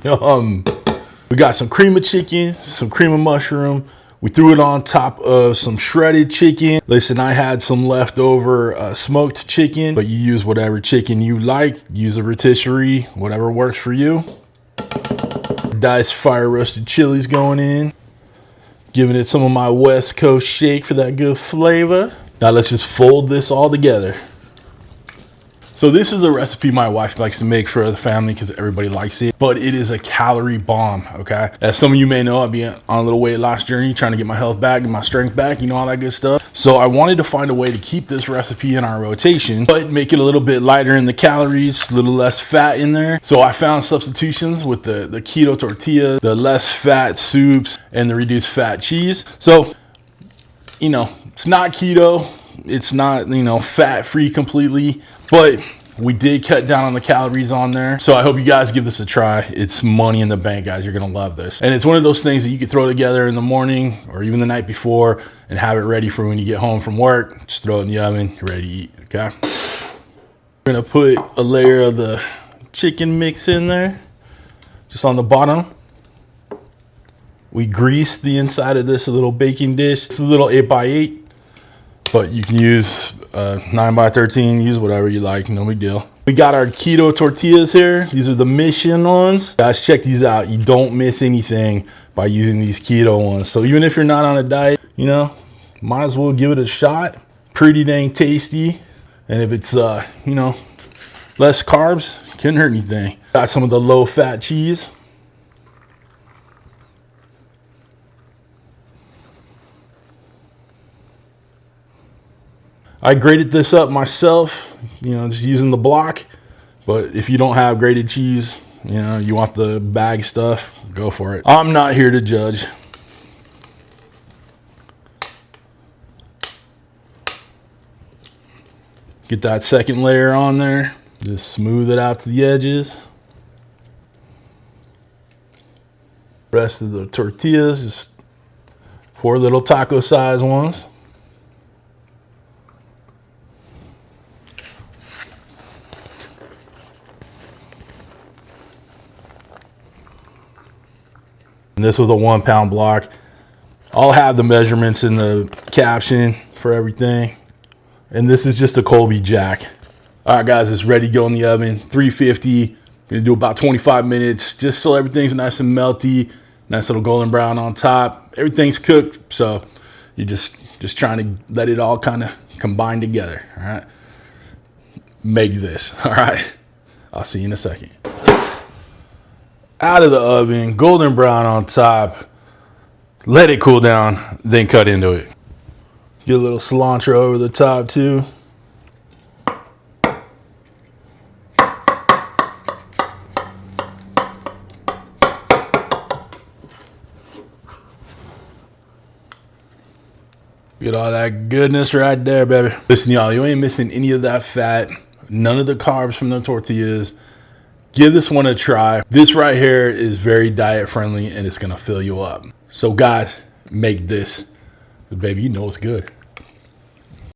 Yum. We got some cream of chicken, some cream of mushroom. We threw it on top of some shredded chicken. Listen, I had some leftover smoked chicken, but you use whatever chicken you like. Use a rotisserie, whatever works for you. Diced fire roasted chilies going in. Giving it some of my West Coast shake for that good flavor. Now let's just fold this all together. So this is a recipe my wife likes to make for the family because everybody likes it, but it is a calorie bomb, okay? As some of you may know, I've been on a little weight loss journey trying to get my health back and my strength back, you know, all that good stuff. So I wanted to find a way to keep this recipe in our rotation, but make it a little bit lighter in the calories, a little less fat in there. So I found substitutions with the keto tortilla, the less fat soups, and the reduced fat cheese. So, you know, it's not keto, it's not, you know, fat-free completely, but we did cut down on the calories on there. So I hope you guys give this a try. It's money in the bank, guys. You're gonna love this. And it's one of those things that you can throw together in the morning or even the night before and have it ready for when you get home from work. Just throw it in the oven, you're ready to eat, okay? We're gonna put a layer of the chicken mix in there, just on the bottom. We grease the inside of this little baking dish. It's a little 8x8. But you can use 9x13, use whatever you like, no big deal. We got our keto tortillas here. These are the mission ones. Guys, check these out. You don't miss anything by using these keto ones. So even if you're not on a diet, you know, might as well give it a shot. Pretty dang tasty. And if it's, you know, less carbs, couldn't hurt anything. Got some of the low fat cheese. I grated this up myself, you know, just using the block. But if you don't have grated cheese, you know, you want the bag stuff, go for it. I'm not here to judge. Get that second layer on there. Just smooth it out to the edges. Rest of the tortillas, just 4 little taco size ones. And this was a 1 pound block. I'll have the measurements in the caption for everything. And this is just a Colby jack. All right, guys, it's ready to go in the oven. 350. Gonna do about 25 minutes, just so everything's nice and melty. Nice little golden brown on top. Everything's cooked, so you're just trying to let it all kind of combine together. All right. Make this. All right. I'll see you in a second. Out of the oven, golden brown on top. Let it cool down, then cut into it. Get a little cilantro over the top too. Get all that goodness right there, baby. Listen, y'all, you ain't missing any of that fat, none of the carbs from the tortillas. Give this one a try. This right here is very diet friendly and it's gonna fill you up. So guys, make this. Baby, you know it's good.